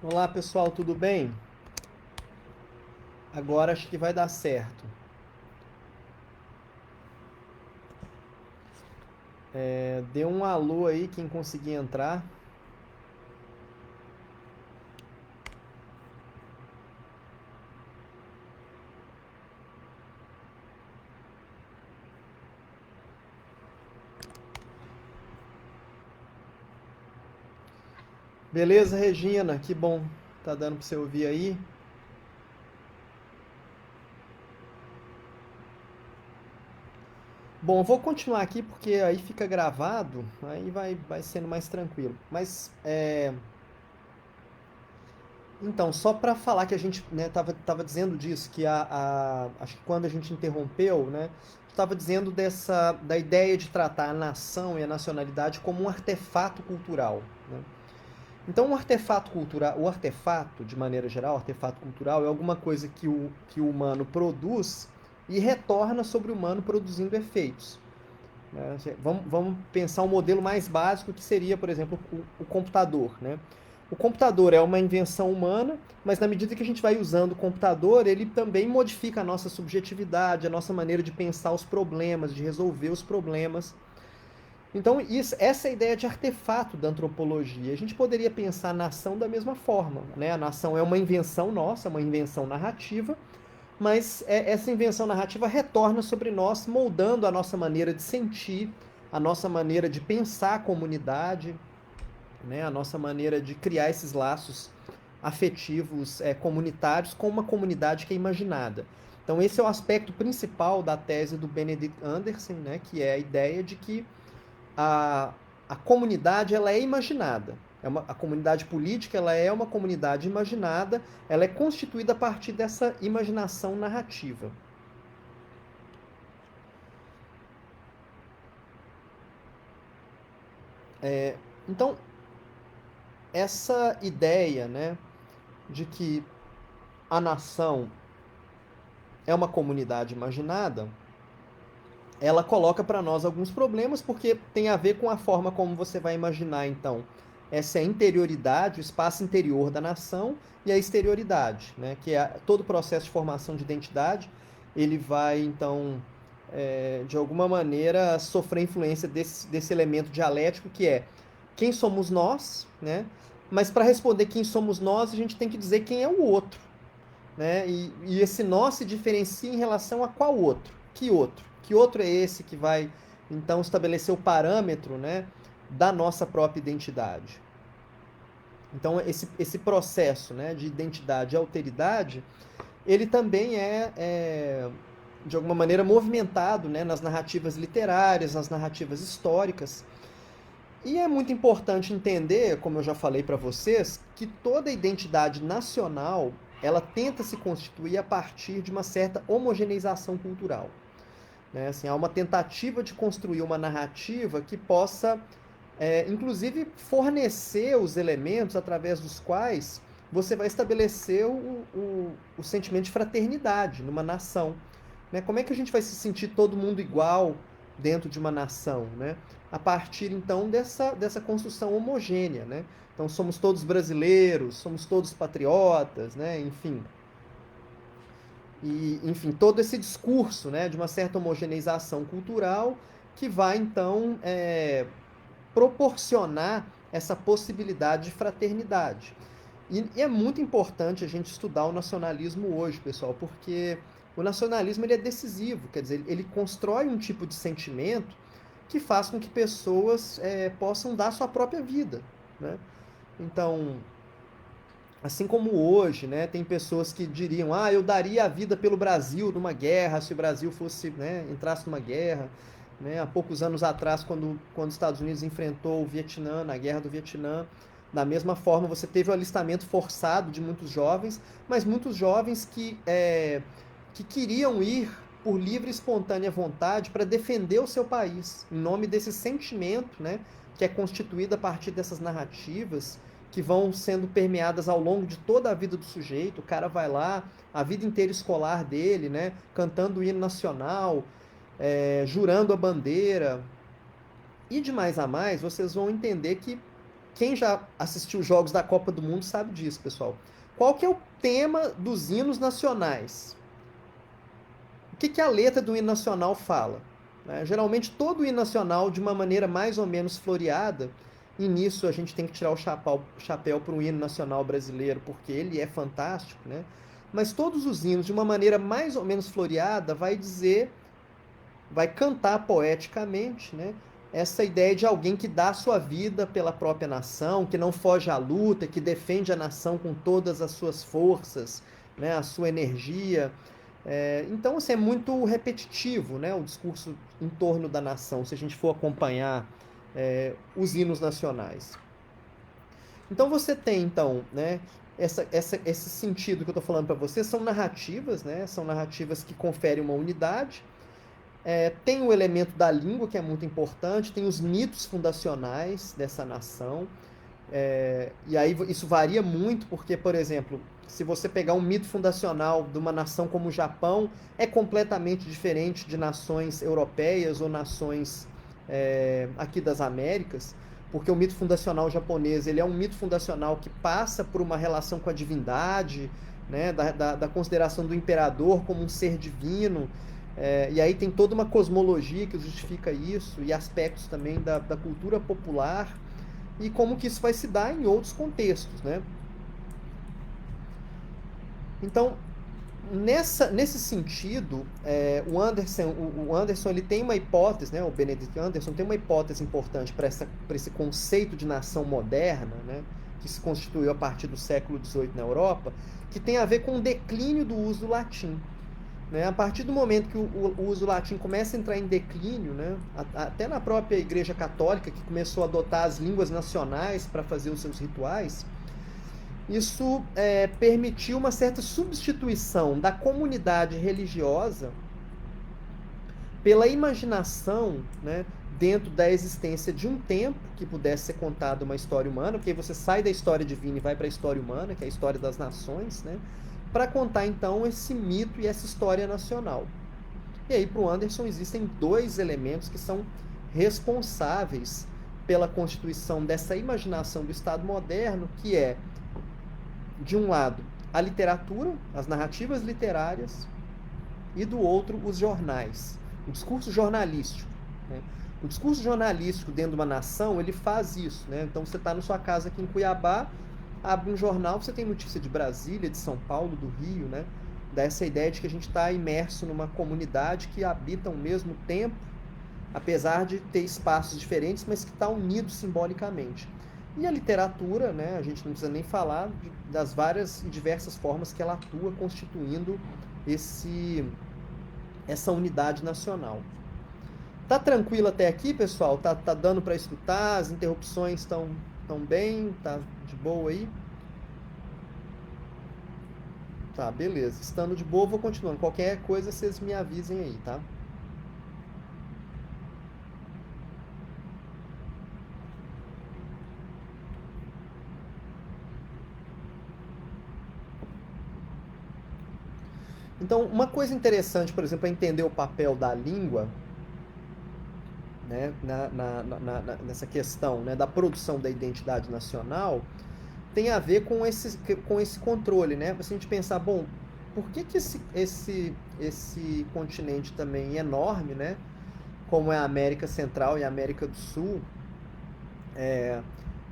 Olá pessoal, tudo bem? Agora acho que vai dar certo. Dê um alô aí quem conseguir entrar. Beleza, Regina? Que bom. Tá dando pra você ouvir aí? Bom, eu vou continuar aqui porque aí fica gravado, aí vai sendo mais tranquilo. Então, só para falar que a gente tava dizendo disso, que acho que quando a gente interrompeu, né, estava dizendo da ideia de tratar a nação e a nacionalidade como um artefato cultural. Né? Então, o artefato, de maneira geral, o artefato cultural é alguma coisa que o humano produz e retorna sobre o humano produzindo efeitos. Né? Vamos pensar um modelo mais básico que seria, por exemplo, o computador. Né? O computador é uma invenção humana, mas na medida que a gente vai usando o computador, ele também modifica a nossa subjetividade, a nossa maneira de pensar os problemas, de resolver os problemas. Então, essa é a ideia de artefato da antropologia. A gente poderia pensar a nação da mesma forma. Né? A nação é uma invenção nossa, uma invenção narrativa, mas essa invenção narrativa retorna sobre nós, moldando a nossa maneira de sentir, a nossa maneira de pensar a comunidade, né? A nossa maneira de criar esses laços afetivos comunitários com uma comunidade que é imaginada. Então, esse é o aspecto principal da tese do Benedict Anderson, né? Que é a ideia de que a, a comunidade ela é imaginada. A comunidade política ela é uma comunidade imaginada, ela é constituída a partir dessa imaginação narrativa. Então, essa ideia, né, de que a nação é uma comunidade imaginada, ela coloca para nós alguns problemas, porque tem a ver com a forma como você vai imaginar, então, essa é a interioridade, o espaço interior da nação e a exterioridade, né? Que é todo o processo de formação de identidade, ele vai, então, de alguma maneira, sofrer influência desse elemento dialético que é quem somos nós, né? Mas para responder quem somos nós, a gente tem que dizer quem é o outro, né? E esse nós se diferencia em relação a qual outro? Que outro? Que outro é esse que vai então estabelecer o parâmetro, né, da nossa própria identidade? Então esse processo, né, de identidade e alteridade, ele também de alguma maneira movimentado, né, nas narrativas literárias, nas narrativas históricas. E é muito importante entender, como eu já falei para vocês, que toda identidade nacional ela tenta se constituir a partir de uma certa homogeneização cultural. Né? Assim, há uma tentativa de construir uma narrativa que possa, inclusive, fornecer os elementos através dos quais você vai estabelecer o sentimento de fraternidade numa nação. Né? Como é que a gente vai se sentir todo mundo igual dentro de uma nação? Né? A partir, então, dessa construção homogênea. Né? Então, somos todos brasileiros, somos todos patriotas, né? Enfim. E, enfim, todo esse discurso, né, de uma certa homogeneização cultural que vai, então, proporcionar essa possibilidade de fraternidade. E é muito importante a gente estudar o nacionalismo hoje, pessoal, porque o nacionalismo ele é decisivo, quer dizer, ele constrói um tipo de sentimento que faz com que pessoas possam dar sua própria vida. Né? Então, assim como hoje, né, tem pessoas que diriam, eu daria a vida pelo Brasil numa guerra, se o Brasil fosse, né, entrasse numa guerra. Né, há poucos anos atrás, quando os Estados Unidos enfrentou o Vietnã, na guerra do Vietnã, da mesma forma você teve o alistamento forçado de muitos jovens, mas muitos jovens que queriam ir por livre e espontânea vontade para defender o seu país, em nome desse sentimento, né, que é constituído a partir dessas narrativas que vão sendo permeadas ao longo de toda a vida do sujeito. O cara vai lá, a vida inteira escolar dele, né, cantando o hino nacional, jurando a bandeira. E de mais a mais, vocês vão entender que quem já assistiu jogos da Copa do Mundo sabe disso, pessoal. Qual que é o tema dos hinos nacionais? O que a letra do hino nacional fala? Geralmente todo hino nacional, de uma maneira mais ou menos floreada, e nisso a gente tem que tirar o chapéu para o hino nacional brasileiro, porque ele é fantástico, né? Mas todos os hinos, de uma maneira mais ou menos floreada, vai cantar poeticamente, né? Essa ideia de alguém que dá a sua vida pela própria nação, que não foge à luta, que defende a nação com todas as suas forças, né? A sua energia. Então, assim, é muito repetitivo, né? O discurso em torno da nação, se a gente for acompanhar os hinos nacionais. Então você tem, então, né, esse sentido que eu estou falando para você, são narrativas, né? São narrativas que conferem uma unidade. Tem o elemento da língua, que é muito importante, tem os mitos fundacionais dessa nação. E aí isso varia muito, porque, por exemplo, se você pegar um mito fundacional de uma nação como o Japão, é completamente diferente de nações europeias ou nações aqui das Américas, porque o mito fundacional japonês ele é um mito fundacional que passa por uma relação com a divindade, né, da consideração do imperador como um ser divino. E aí tem toda uma cosmologia que justifica isso, e aspectos também da cultura popular, e como que isso vai se dar em outros contextos, né? Então, nesse sentido, o Anderson ele tem uma hipótese, né? O Benedict Anderson tem uma hipótese importante para esse conceito de nação moderna, né? Que se constituiu a partir do século XVIII na Europa, que tem a ver com o declínio do uso do latim. Né? A partir do momento que o uso do latim começa a entrar em declínio, né? Até na própria Igreja Católica, que começou a adotar as línguas nacionais para fazer os seus rituais, isso permitiu uma certa substituição da comunidade religiosa pela imaginação, né, dentro da existência de um tempo que pudesse ser contada uma história humana, porque aí você sai da história divina e vai para a história humana, que é a história das nações, né, para contar então esse mito e essa história nacional. E aí para o Anderson existem dois elementos que são responsáveis pela constituição dessa imaginação do Estado moderno, que é, de um lado, a literatura, as narrativas literárias, e do outro, os jornais, o discurso jornalístico. Né? O discurso jornalístico dentro de uma nação, ele faz isso. Né? Então você está na sua casa aqui em Cuiabá, abre um jornal, você tem notícia de Brasília, de São Paulo, do Rio, né? Dá essa ideia de que a gente está imerso numa comunidade que habita o mesmo tempo, apesar de ter espaços diferentes, mas que está unido simbolicamente. E a literatura, né, a gente não precisa nem falar das várias e diversas formas que ela atua constituindo essa unidade nacional. Tá tranquilo até aqui, pessoal? Tá dando para escutar? As interrupções estão bem? Tá de boa aí? Tá, beleza. Estando de boa, vou continuando. Qualquer coisa, vocês me avisem aí, tá? Então, uma coisa interessante, por exemplo, é entender o papel da língua, né, nessa questão, né, da produção da identidade nacional, tem a ver com esse controle, né? Se a gente pensar, bom, por que esse continente também enorme, né, como é a América Central e a América do Sul,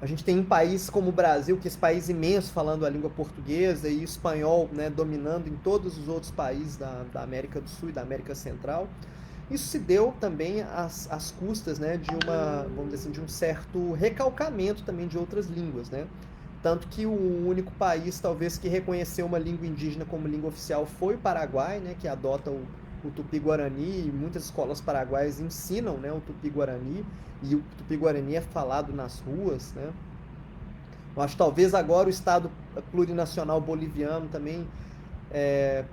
a gente tem um país como o Brasil, que é esse país imenso falando a língua portuguesa e o espanhol, né, dominando em todos os outros países da América do Sul e da América Central. Isso se deu também às custas, né, vamos dizer assim, de um certo recalcamento também de outras línguas, né? Tanto que o único país, talvez, que reconheceu uma língua indígena como língua oficial foi o Paraguai, né, que adota o Tupi-Guarani, e muitas escolas paraguaias ensinam, né, o Tupi-Guarani, e o Tupi-Guarani é falado nas ruas, né? Eu acho que talvez agora o Estado plurinacional boliviano também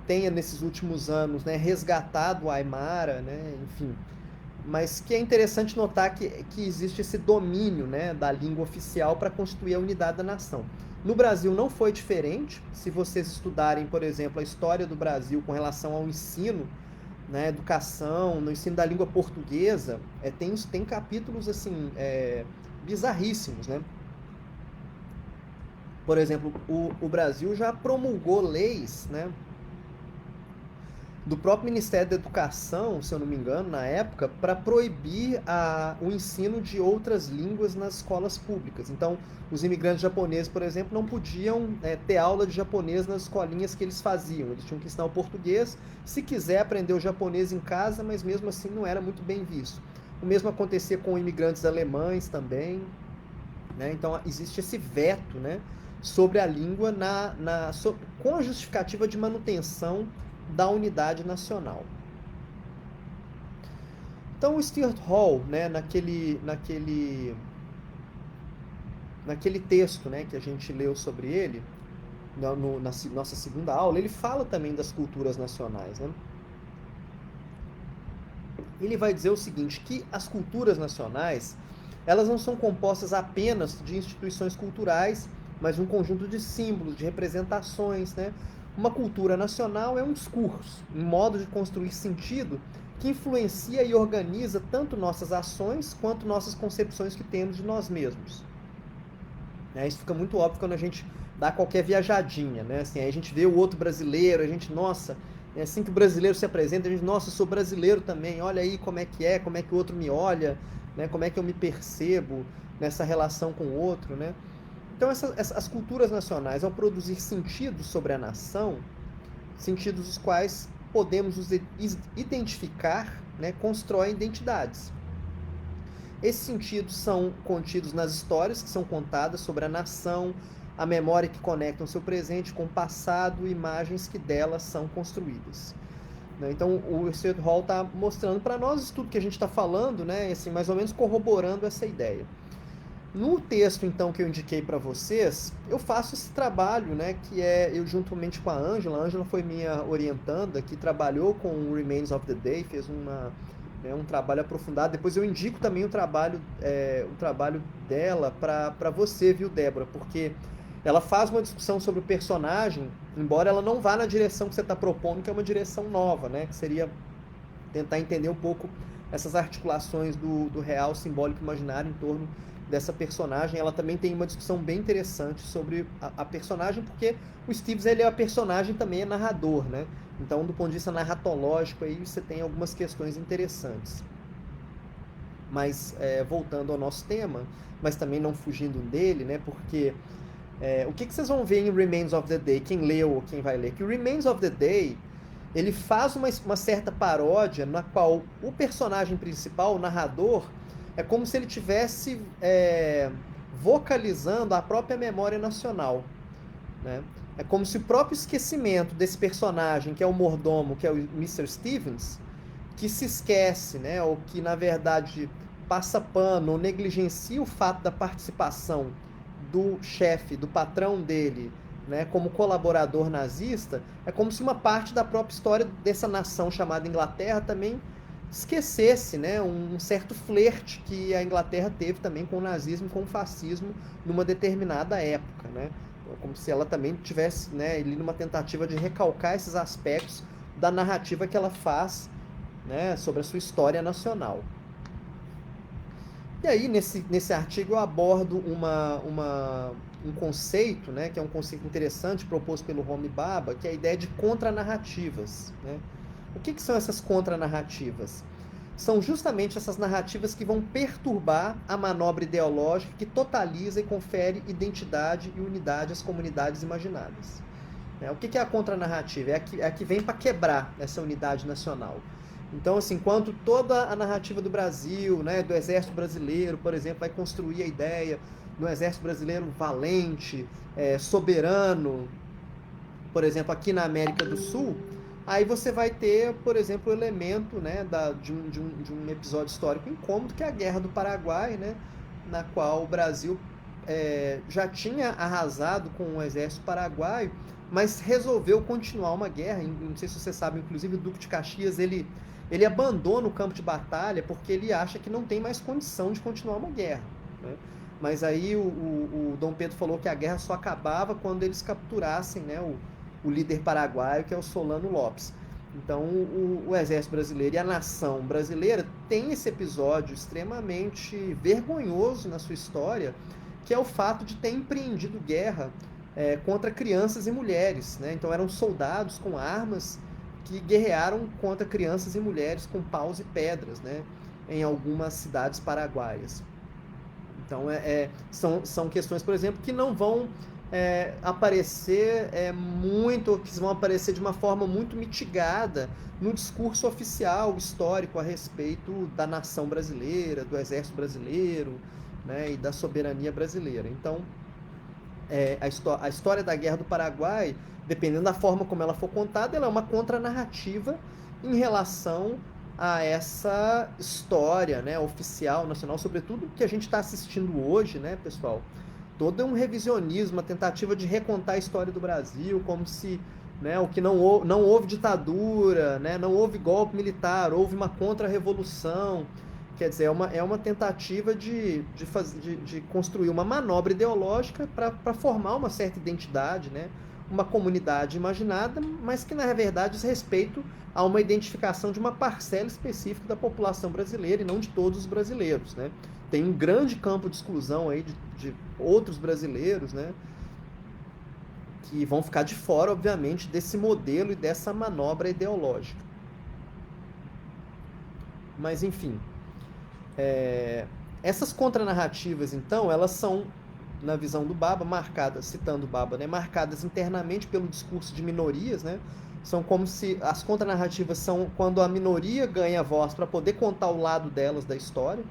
tenha, nesses últimos anos, né, resgatado o Aymara, né, enfim. Mas que é interessante notar que existe esse domínio, né, da língua oficial para constituir a unidade da nação. No Brasil não foi diferente. Se vocês estudarem, por exemplo, a história do Brasil com relação ao ensino, né, educação, no ensino da língua portuguesa, tem capítulos assim bizarríssimos, né? Por exemplo, o Brasil já promulgou leis, né, do próprio Ministério da Educação, se eu não me engano, na época, para proibir o ensino de outras línguas nas escolas públicas. Então, os imigrantes japoneses, por exemplo, não podiam ter aula de japonês nas escolinhas que eles faziam. Eles tinham que ensinar o português, se quiser aprender o japonês em casa, mas mesmo assim não era muito bem visto. O mesmo acontecia com imigrantes alemães também. Né? Então, existe esse veto, né, sobre a língua com a justificativa de manutenção da unidade nacional. Então, o Stuart Hall, né, naquele texto, né, que a gente leu sobre ele, na nossa segunda aula, ele fala também das culturas nacionais. Né? Ele vai dizer o seguinte, que as culturas nacionais, elas não são compostas apenas de instituições culturais, mas de um conjunto de símbolos, de representações, né? Uma cultura nacional é um discurso, um modo de construir sentido que influencia e organiza tanto nossas ações quanto nossas concepções que temos de nós mesmos. Isso fica muito óbvio quando a gente dá qualquer viajadinha, né? Assim, aí a gente vê o outro brasileiro, a gente, nossa, é assim que o brasileiro se apresenta, a gente, nossa, eu sou brasileiro também, olha aí como é que o outro me olha, né? Como é que eu me percebo nessa relação com o outro, né? Então, as culturas nacionais, ao produzir sentidos sobre a nação, sentidos os quais podemos os identificar, né, constroem identidades. Esses sentidos são contidos nas histórias que são contadas sobre a nação, a memória que conecta o seu presente com o passado, imagens que delas são construídas. Então, o Stuart Hall está mostrando para nós isso tudo que a gente está falando, né, assim, mais ou menos corroborando essa ideia. No texto, então, que eu indiquei para vocês, eu faço esse trabalho, né, que eu juntamente com a Ângela foi minha orientanda, que trabalhou com o Remains of the Day, fez um trabalho aprofundado. Depois eu indico também o trabalho dela para você, viu, Débora, porque ela faz uma discussão sobre o personagem, embora ela não vá na direção que você está propondo, que é uma direção nova, né, que seria tentar entender um pouco essas articulações do real, simbólico, imaginário em torno dessa personagem. Ela também tem uma discussão bem interessante sobre a personagem, porque o Steves, ele é a personagem, também é narrador, né? Então, do ponto de vista narratológico, aí você tem algumas questões interessantes. Mas, voltando ao nosso tema, mas também não fugindo dele, né? Porque o que vocês vão ver em Remains of the Day, quem leu ou quem vai ler? Que o Remains of the Day, ele faz uma certa paródia na qual o personagem principal, o narrador, é como se ele estivesse vocalizando a própria memória nacional. Né? É como se o próprio esquecimento desse personagem, que é o mordomo, que é o Mr. Stevens, que se esquece, né? Ou que, na verdade, passa pano ou negligencia o fato da participação do chefe, do patrão dele, né, como colaborador nazista, é como se uma parte da própria história dessa nação chamada Inglaterra também esquecesse, né, um certo flerte que a Inglaterra teve também com o nazismo e com o fascismo numa determinada época, né? Como se ela também tivesse, né, ali numa tentativa de recalcar esses aspectos da narrativa que ela faz, né, sobre a sua história nacional. E aí, nesse artigo, eu abordo um conceito, né, que é um conceito interessante proposto pelo Homi Bhabha, que é a ideia de contranarrativas. Né? O que são essas contranarrativas? São justamente essas narrativas que vão perturbar a manobra ideológica que totaliza e confere identidade e unidade às comunidades imaginadas. O que é a contranarrativa? É a que vem para quebrar essa unidade nacional. Então, assim, enquanto toda a narrativa do Brasil, né, do Exército Brasileiro, por exemplo, vai construir a ideia do Exército Brasileiro valente, soberano, por exemplo, aqui na América do Sul, aí você vai ter, por exemplo, o elemento, né, de um episódio histórico incômodo, que é a Guerra do Paraguai, né, na qual o Brasil já tinha arrasado com o exército paraguaio, mas resolveu continuar uma guerra. Não sei se você sabe, inclusive o Duque de Caxias, ele abandona o campo de batalha porque ele acha que não tem mais condição de continuar uma guerra. Né? Mas aí o Dom Pedro falou que a guerra só acabava quando eles capturassem, né, o líder paraguaio, que é o Solano Lopes. Então o exército brasileiro e a nação brasileira tem esse episódio extremamente vergonhoso na sua história, que é o fato de ter empreendido guerra contra crianças e mulheres, né? Então eram soldados com armas que guerrearam contra crianças e mulheres com paus e pedras, né? Em algumas cidades paraguaias. Então são questões, por exemplo, que não vão aparecer muito, que vão aparecer de uma forma muito mitigada no discurso oficial histórico a respeito da nação brasileira, do exército brasileiro, né, e da soberania brasileira. Então, a história da Guerra do Paraguai, dependendo da forma como ela for contada, ela é uma contranarrativa em relação a essa história, né, oficial, nacional, sobretudo que a gente está assistindo hoje, né, pessoal? Todo um revisionismo, uma tentativa de recontar a história do Brasil, como se, né, o que não houve ditadura, né, não houve golpe militar, houve uma contra-revolução. Quer dizer, é uma tentativa de construir uma manobra ideológica para formar uma certa identidade, né? Uma comunidade imaginada, mas que na verdade diz respeito a uma identificação de uma parcela específica da população brasileira e não de todos os brasileiros, né? Tem um grande campo de exclusão aí de outros brasileiros, né? Que vão ficar de fora, obviamente, desse modelo e dessa manobra ideológica. Mas, enfim, essas contranarrativas, então, elas são, na visão do Baba, marcadas, citando o Baba, né, marcadas internamente pelo discurso de minorias, né? São como se as contranarrativas são quando a minoria ganha voz para poder contar o lado delas da história,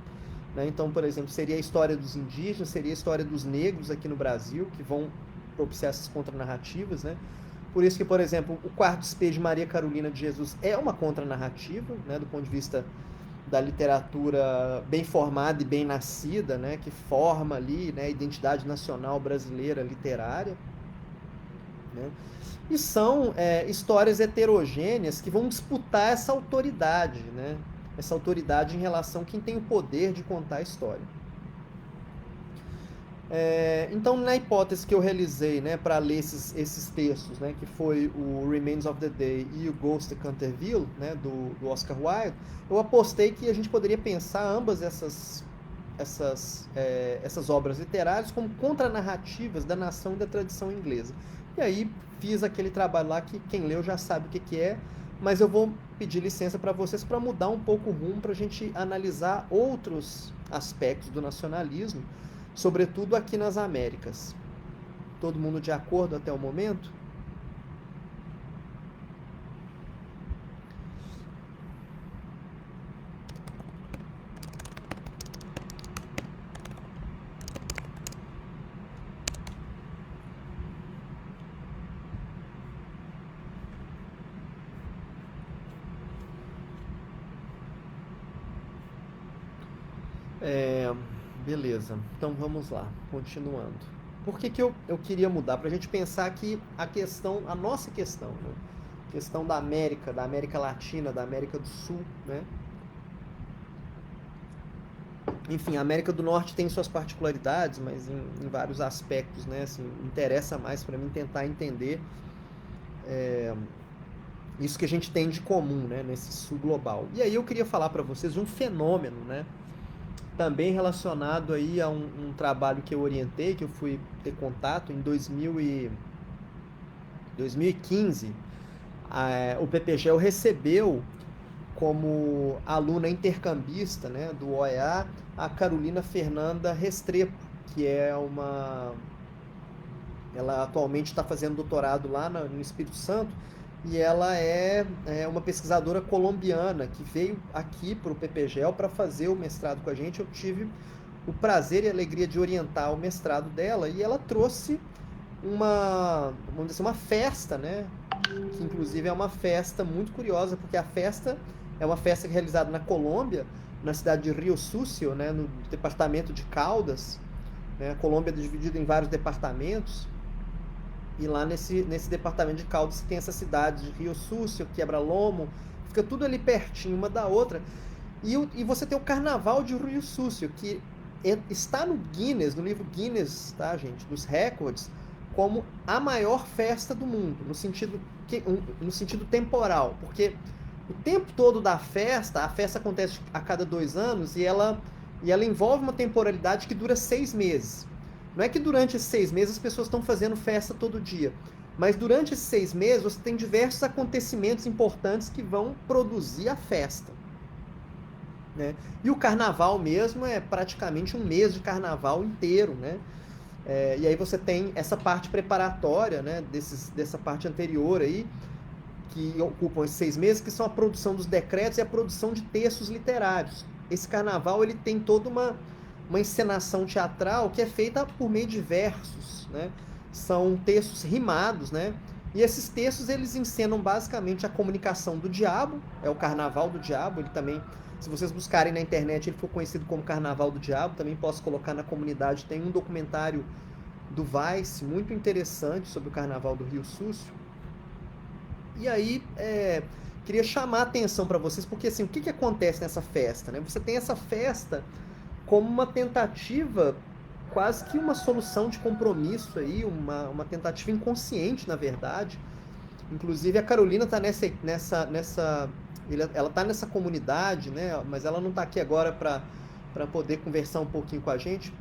né? Então, por exemplo, seria a história dos indígenas, seria a história dos negros aqui no Brasil, que vão propiciar essas contranarrativas, né? Por isso que, por exemplo, o Quarto Despejo de Maria Carolina de Jesus é uma contranarrativa, né, do ponto de vista da literatura bem formada e bem nascida, né, que forma ali, né, a identidade nacional brasileira literária, né? E são histórias heterogêneas que vão disputar essa autoridade, né? Essa autoridade em relação a quem tem o poder de contar a história. Então, na hipótese que eu realizei, né, para ler esses textos, né, que foi o Remains of the Day e o Ghost de Canterville, né, do Oscar Wilde, eu apostei que a gente poderia pensar ambas essas obras literárias como contranarrativas da nação e da tradição inglesa. E aí fiz aquele trabalho lá que quem leu já sabe o que é, mas eu vou pedir licença para vocês para mudar um pouco o rumo, para a gente analisar outros aspectos do nacionalismo, sobretudo aqui nas Américas. Todo mundo de acordo até o momento? Beleza, então vamos lá, continuando. Por que eu queria mudar? Para a gente pensar aqui a nossa questão, né? A questão da América Latina, da América do Sul, né? Enfim, a América do Norte tem suas particularidades, mas em vários aspectos, né? Assim, interessa mais para mim tentar entender isso que a gente tem de comum, né? Nesse Sul global. E aí eu queria falar para vocês de um fenômeno, né? Também relacionado aí a um trabalho que eu orientei, que eu fui ter contato em 2015. O PPGEL recebeu como aluna intercambista, né, do OEA a Carolina Fernanda Restrepo, que ela atualmente está fazendo doutorado lá no Espírito Santo, e ela é uma pesquisadora colombiana que veio aqui para o PPGEL para fazer o mestrado com a gente. Eu tive o prazer e a alegria de orientar o mestrado dela, e ela trouxe vamos dizer, uma festa, né? Que inclusive é uma festa muito curiosa, porque a festa é uma festa realizada na Colômbia, na cidade de Rio Sucio, né? No departamento de Caldas, né? A Colômbia é dividida em vários departamentos. E lá nesse departamento de Caldas tem essa cidade de Rio Sucio, Quebra-Lomo, fica tudo ali pertinho uma da outra. E você tem o Carnaval de Rio Sucio, que está no Guinness, no livro Guinness, tá, gente, dos recordes, como a maior festa do mundo, no sentido temporal, porque o tempo todo da festa, a festa acontece a cada 2 anos e ela envolve uma temporalidade que dura 6 meses. Não é que durante esses 6 meses as pessoas estão fazendo festa todo dia, mas durante esses 6 meses você tem diversos acontecimentos importantes que vão produzir a festa, né? E o carnaval mesmo é praticamente um mês de carnaval inteiro, né? E aí você tem essa parte preparatória, né, dessa parte anterior aí, que ocupam esses 6 meses, que são a produção dos decretos e a produção de textos literários. Esse carnaval ele tem toda uma encenação teatral que é feita por meio de versos, né? São textos rimados, né? E esses textos eles encenam basicamente a comunicação do diabo, é o carnaval do diabo, ele também, se vocês buscarem na internet, ele foi conhecido como Carnaval do Diabo, também posso colocar na comunidade, tem um documentário do Vice, muito interessante, sobre o Carnaval do Rio Súcio. E aí, queria chamar a atenção para vocês, porque assim, o que acontece nessa festa, né? Você tem essa festa como uma tentativa, quase que uma solução de compromisso aí, uma tentativa inconsciente, na verdade. Inclusive a Carolina está ela está nessa comunidade, né? Mas ela não está aqui agora para poder conversar um pouquinho com a gente,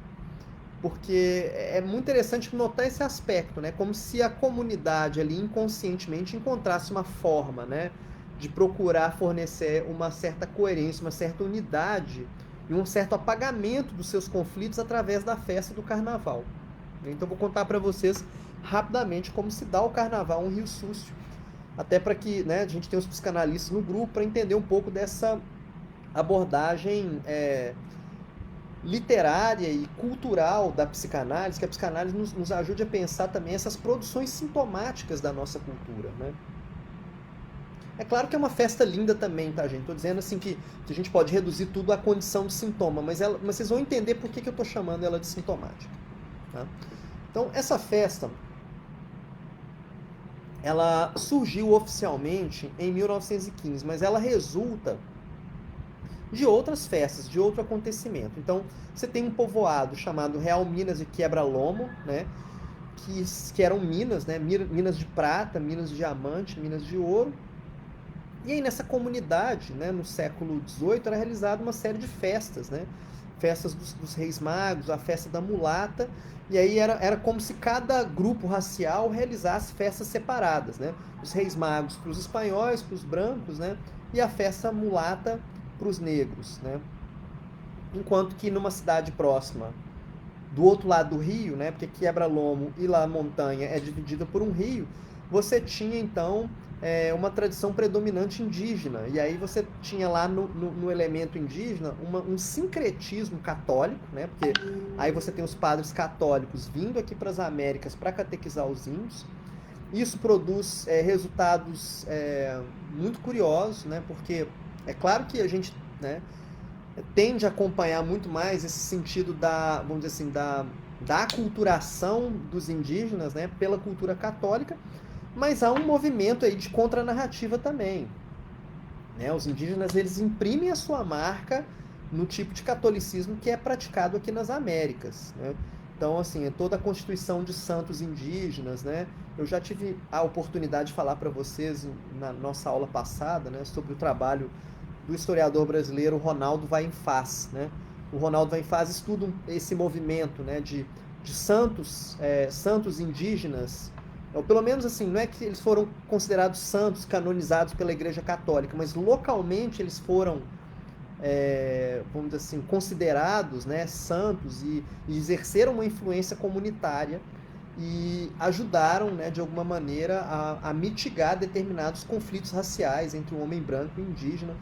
porque é muito interessante notar esse aspecto, né? Como se a comunidade ali inconscientemente encontrasse uma forma, né, de procurar fornecer uma certa coerência, uma certa unidade e um certo apagamento dos seus conflitos através da festa do carnaval. Então vou contar para vocês rapidamente como se dá o carnaval em Rio Súcio, até para que, né, a gente tenha os psicanalistas no grupo para entender um pouco dessa abordagem literária e cultural da psicanálise, que a psicanálise nos ajude a pensar também essas produções sintomáticas da nossa cultura, né? É claro que é uma festa linda também, tá, gente? Tô dizendo assim que a gente pode reduzir tudo à condição de sintoma, mas vocês vão entender por que eu tô chamando ela de sintomática, tá? Então, essa festa, ela surgiu oficialmente em 1915, mas ela resulta de outras festas, de outro acontecimento. Então, você tem um povoado chamado Real Minas de Quebra-Lomo, né? Que eram minas, né? Minas de prata, minas de diamante, minas de ouro. E aí nessa comunidade, né, no século XVIII, era realizada uma série de festas, né? Festas dos Reis Magos, a festa da mulata, e aí era como se cada grupo racial realizasse festas separadas, né? Os Reis Magos para os espanhóis, para os brancos, né? E a festa mulata para os negros, né? Enquanto que numa cidade próxima, do outro lado do rio, né? Porque Quebra-Lomo e lá a montanha é dividida por um rio, você tinha então uma tradição predominante indígena. E aí você tinha lá no elemento indígena um sincretismo católico, né? Porque aí você tem os padres católicos vindo aqui para as Américas para catequizar os índios. Isso produz resultados muito curiosos, né? Porque é claro que a gente, né, tende a acompanhar muito mais esse sentido vamos dizer assim, da aculturação dos indígenas, né, pela cultura católica, mas há um movimento aí de contranarrativa também, né? Os indígenas, eles imprimem a sua marca no tipo de catolicismo que é praticado aqui nas Américas, né? Então, assim, toda a constituição de santos indígenas, né? Eu já tive a oportunidade de falar para vocês na nossa aula passada, né, sobre o trabalho do historiador brasileiro Ronaldo Vainfaz, né? O Ronaldo Vainfaz estuda esse movimento, né, de santos indígenas, ou pelo menos assim, não é que eles foram considerados santos, canonizados pela Igreja Católica, mas localmente eles foram, vamos dizer assim, considerados, né, santos e exerceram uma influência comunitária e ajudaram, né, de alguma maneira a mitigar determinados conflitos raciais entre o homem branco e o indígena.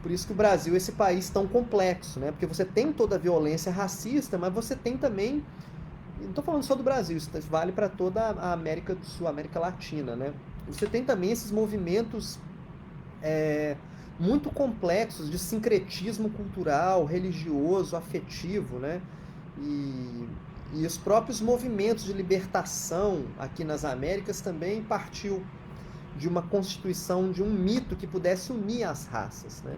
Por isso que o Brasil é esse país tão complexo, né? Porque você tem toda a violência racista, mas você tem também, não estou falando só do Brasil, isso vale para toda a América do Sul, a América Latina, né? Você tem também esses movimentos muito complexos de sincretismo cultural, religioso, afetivo, né? E os próprios movimentos de libertação aqui nas Américas também partiu de uma constituição, de um mito que pudesse unir as raças, né?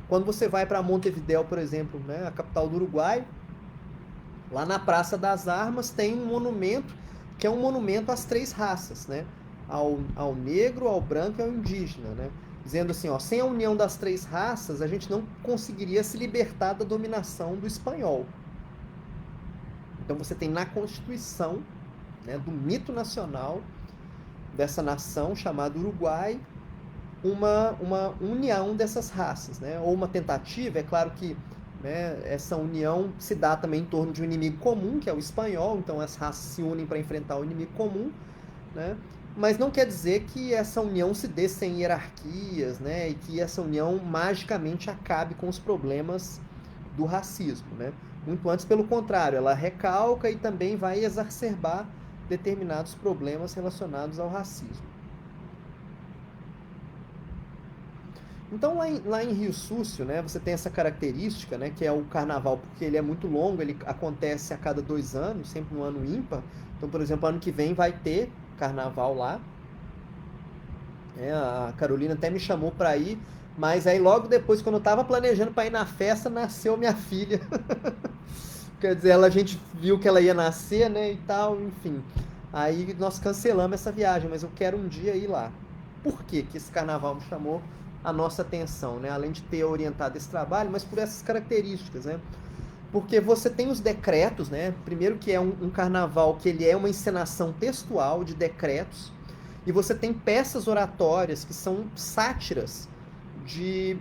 Quando você vai para Montevidéu, por exemplo, né, a capital do Uruguai, lá na Praça das Armas tem um monumento que é um monumento às 3 raças, né? Ao negro, ao branco e ao indígena, né? Dizendo assim, ó, sem a união das 3 raças, a gente não conseguiria se libertar da dominação do espanhol. Então você tem na Constituição, né, do mito nacional dessa nação chamada Uruguai, uma união dessas raças, né? Ou uma tentativa. É claro que, né, essa união se dá também em torno de um inimigo comum, que é o espanhol, então as raças se unem para enfrentar o inimigo comum, né? Mas não quer dizer que essa união se dê sem hierarquias, né? E que essa união magicamente acabe com os problemas do racismo, né? Muito antes, pelo contrário, ela recalca e também vai exacerbar determinados problemas relacionados ao racismo. Então, lá em Rio Súcio, né, você tem essa característica, né, que é o carnaval, porque ele é muito longo, ele acontece a cada 2 anos, sempre no ano ímpar. Então, por exemplo, ano que vem vai ter carnaval lá. A Carolina até me chamou para ir, mas aí logo depois, quando eu estava planejando para ir na festa, nasceu minha filha. Quer dizer, a gente viu que ela ia nascer, né, e tal, enfim. Aí nós cancelamos essa viagem, mas eu quero um dia ir lá. Por que que esse carnaval me chamou a nossa atenção, né? Além de ter orientado esse trabalho, mas por essas características, né? Porque você tem os decretos, né? Primeiro que é um carnaval que ele é uma encenação textual de decretos, e você tem peças oratórias que são sátiras de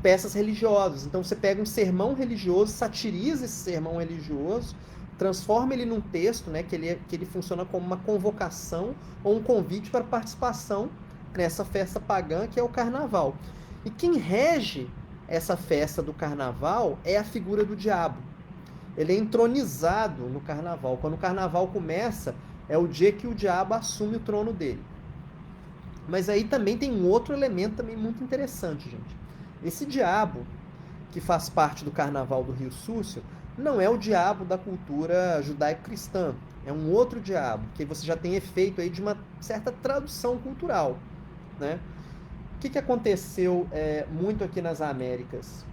peças religiosas. Então você pega um sermão religioso, satiriza esse sermão religioso, transforma ele num texto, né, que ele funciona como uma convocação ou um convite para participação nessa festa pagã que é o carnaval. E quem rege essa festa do carnaval é a figura do diabo. Ele é entronizado no carnaval. Quando o carnaval começa, é o dia que o diabo assume o trono dele. Mas aí também tem um outro elemento também muito interessante, gente. Esse diabo, que faz parte do carnaval do Rio Súcio, não é o diabo da cultura judaico-cristã. É um outro diabo, que você já tem efeito aí de uma certa tradução cultural, né? O que aconteceu muito aqui nas Américas?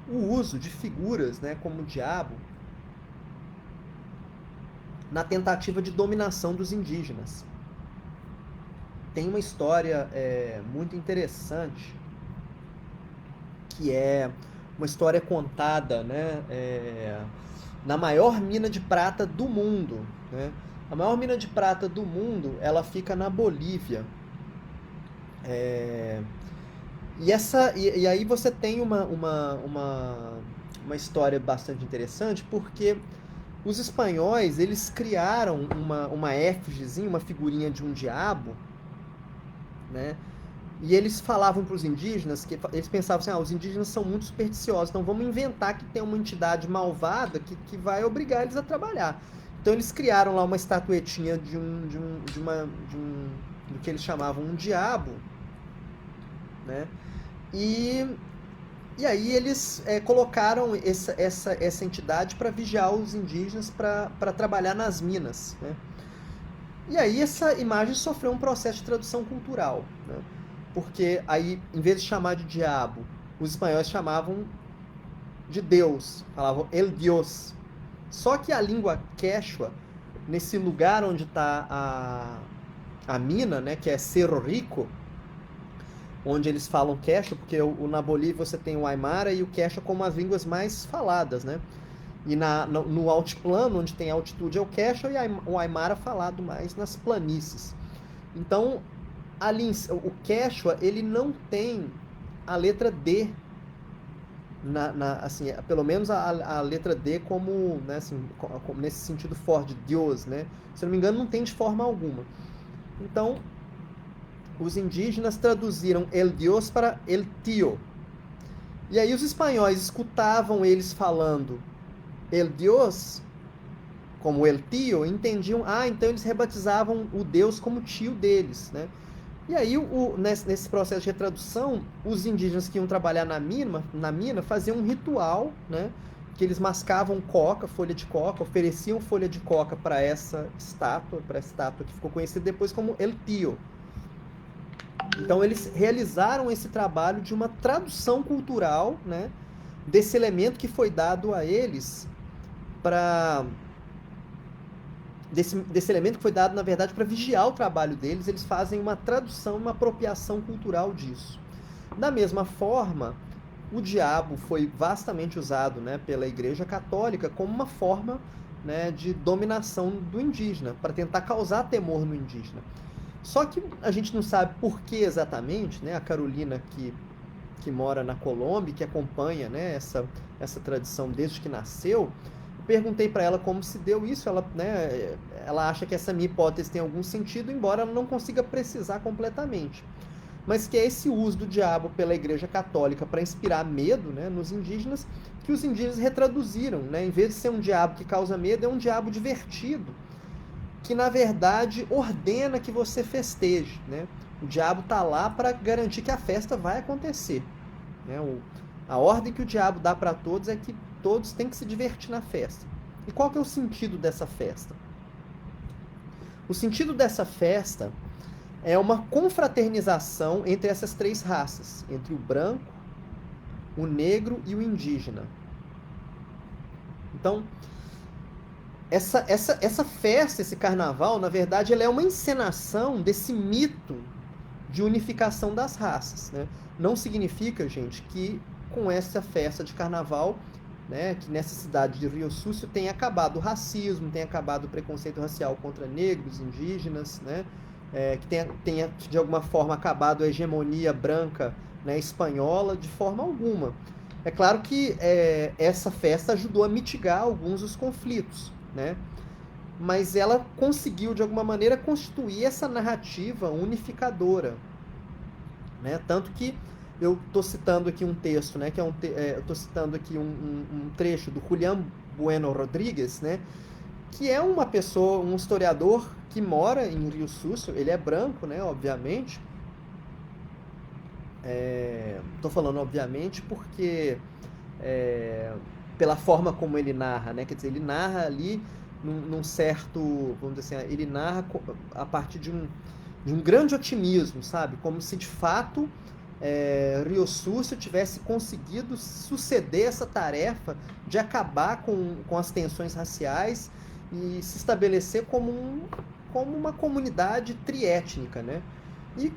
O uso de figuras, né, como o diabo na tentativa de dominação dos indígenas. Tem uma história muito interessante, que é uma história contada, né, na maior mina de prata do mundo, né? A maior mina de prata do mundo, ela fica na Bolívia. E aí você tem uma história bastante interessante, porque os espanhóis, eles criaram uma efígiezinha, uma figurinha de um diabo, né? E eles falavam para os indígenas, que eles pensavam assim, os indígenas são muito supersticiosos, então vamos inventar que tem uma entidade malvada que vai obrigar eles a trabalhar. Então eles criaram lá uma estatuetinha do que eles chamavam um diabo, né? E aí eles colocaram essa entidade para vigiar os indígenas para trabalhar nas minas, né? E aí essa imagem sofreu um processo de tradução cultural, né? Porque aí, em vez de chamar de diabo, os espanhóis chamavam de Deus, falavam El Dios. Só que a língua quechua, nesse lugar onde está a mina, né, que é Cerro Rico, onde eles falam quechua, porque na Bolívia você tem o aimara e o quechua como as línguas mais faladas, né? E no altiplano, onde tem altitude, é o quechua, e o aimara falado mais nas planícies. Então, o quechua, ele não tem a letra D, assim, pelo menos a letra D como, né, assim, nesse sentido forte, de Deus, né? Se eu não me engano, não tem de forma alguma. Então, os indígenas traduziram El Dios para El Tío. E aí os espanhóis escutavam eles falando El Dios como El Tío, entendiam, então eles rebatizavam o Deus como tio deles, né? E aí, nesse processo de retradução, os indígenas que iam trabalhar na mina faziam um ritual, né? Que eles mascavam folha de coca, ofereciam folha de coca para essa estátua que ficou conhecida depois como El Tío. Então eles realizaram esse trabalho de uma tradução cultural, né, desse elemento que foi dado a eles desse elemento que foi dado, na verdade, para vigiar o trabalho deles. Eles fazem uma tradução, uma apropriação cultural disso. Da mesma forma, o diabo foi vastamente usado, né, pela Igreja Católica como uma forma né, de dominação do indígena, para tentar causar temor no indígena. Só que a gente não sabe por que exatamente, né, a Carolina que mora na Colômbia, que acompanha, né, essa tradição desde que nasceu, eu perguntei para ela como se deu isso, ela, né, ela acha que essa minha hipótese tem algum sentido, embora ela não consiga precisar completamente. Mas que é esse uso do diabo pela Igreja Católica para inspirar medo, né, nos indígenas, que os indígenas retraduziram, né, em vez de ser um diabo que causa medo, é um diabo divertido, que na verdade ordena que você festeje, né? O diabo está lá para garantir que a festa vai acontecer, né? A ordem que o diabo dá para todos é que todos têm que se divertir na festa. E qual que é o sentido dessa festa? O sentido dessa festa é uma confraternização entre essas três raças, entre o branco, o negro e o indígena. Então, essa festa, esse carnaval, na verdade, ela é uma encenação desse mito de unificação das raças, né? Não significa, gente, que com essa festa de carnaval, né, que nessa cidade de Rio Súcio tenha acabado o racismo, tenha acabado o preconceito racial contra negros, indígenas, né? Que tenha de alguma forma acabado a hegemonia branca, né, espanhola, de forma alguma. É claro que essa festa ajudou a mitigar alguns dos conflitos, né? Mas ela conseguiu, de alguma maneira, constituir essa narrativa unificadora, né? Tanto que eu estou citando aqui um texto, né? Eu estou citando aqui um trecho do Julián Bueno Rodrigues, né? Que é uma pessoa, um historiador que mora em Rio Súcio, ele é branco, né? Obviamente. Estou falando obviamente porque pela forma como ele narra, né? Quer dizer, ele narra ali num certo, vamos dizer assim, ele narra a partir de um grande otimismo, sabe? Como se de fato Rio Súcio tivesse conseguido suceder essa tarefa de acabar com as tensões raciais e se estabelecer como uma comunidade triétnica, né? E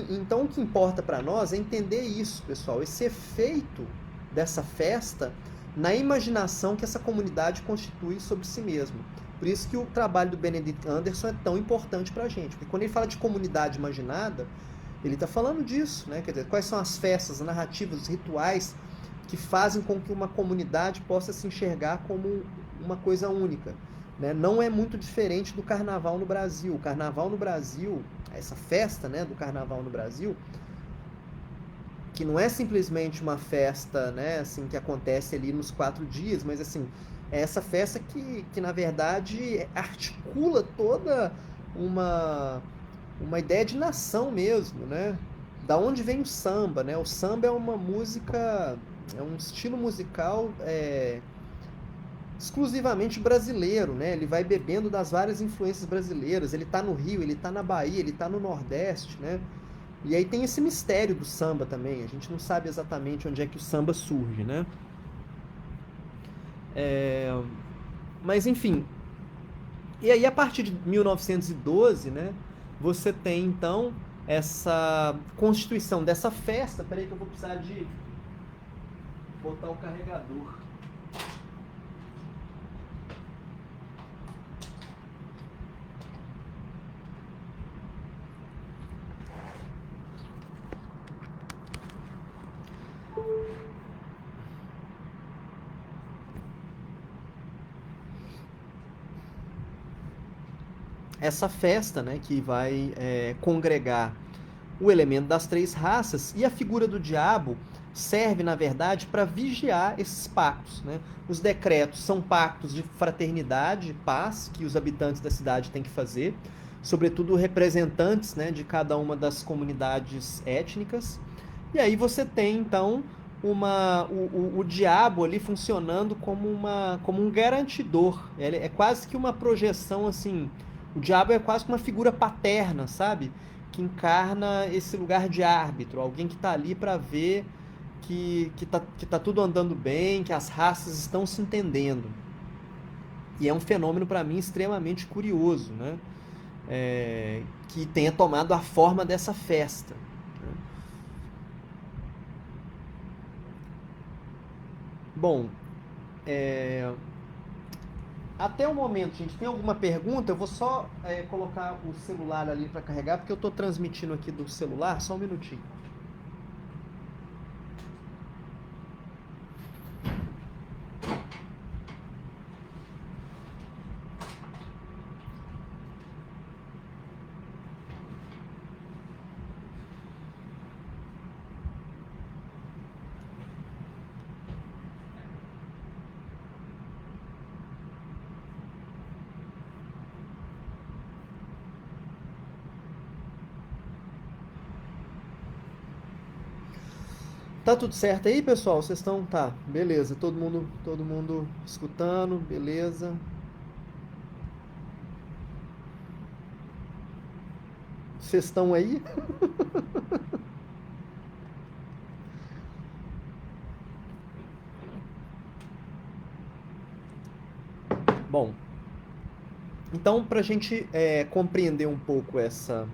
então o que importa para nós é entender isso, pessoal, esse efeito dessa festa na imaginação que essa comunidade constitui sobre si mesma. Por isso que o trabalho do Benedict Anderson é tão importante para a gente, porque quando ele fala de comunidade imaginada, ele está falando disso, né? Quer dizer, quais são as festas, as narrativas, os rituais que fazem com que uma comunidade possa se enxergar como uma coisa única, né? Não é muito diferente do carnaval no Brasil. O carnaval no Brasil, essa festa, né, do carnaval no Brasil, que não é simplesmente uma festa, né, assim, que acontece ali nos 4 dias, mas assim, é essa festa que na verdade articula toda uma ideia de nação mesmo, né? Da onde vem o samba, né? O samba é uma música, é um estilo musical exclusivamente brasileiro, né? Ele vai bebendo das várias influências brasileiras. Ele está no Rio, ele está na Bahia, ele está no Nordeste, né? E aí tem esse mistério do samba também. A gente não sabe exatamente onde é que o samba surge, né? Mas enfim. E aí a partir de 1912, né? Você tem então essa constituição dessa festa. Peraí que eu vou precisar de botar o carregador. Essa festa, né, que vai congregar o elemento das três raças, e a figura do diabo serve, na verdade, para vigiar esses pactos, né? Os decretos são pactos de fraternidade, de paz, que os habitantes da cidade têm que fazer, sobretudo representantes, né, de cada uma das comunidades étnicas. E aí você tem, então, o diabo ali funcionando como um garantidor. Ele é quase que uma projeção, assim, o diabo é quase que uma figura paterna, sabe? Que encarna esse lugar de árbitro, alguém que está ali para ver que tá tudo andando bem, que as raças estão se entendendo. E é um fenômeno para mim extremamente curioso, né? Que tenha tomado a forma dessa festa. Né? Bom, Até o momento, gente, tem alguma pergunta? Eu vou só colocar o celular ali para carregar, porque eu estou transmitindo aqui do celular. Só um minutinho. Tá tudo certo aí, pessoal? Vocês estão? Tá, beleza. Todo mundo escutando, beleza. Vocês estão aí? Bom, então, para a gente compreender um pouco essa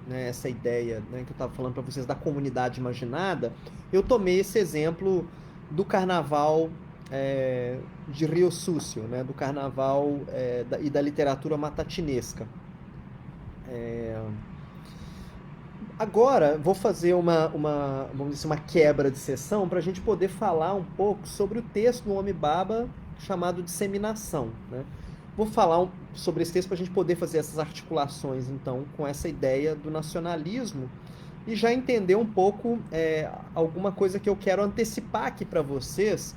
ideia, né, que eu estava falando para vocês da comunidade imaginada, eu tomei esse exemplo do carnaval de Rio Súcio, né, do carnaval e da literatura matatinesca. Agora, vou fazer vamos dizer, uma quebra de sessão para a gente poder falar um pouco sobre o texto do Homem Baba chamado Disseminação. Né? Vou falar sobre esse texto para a gente poder fazer essas articulações, então, com essa ideia do nacionalismo e já entender um pouco alguma coisa que eu quero antecipar aqui para vocês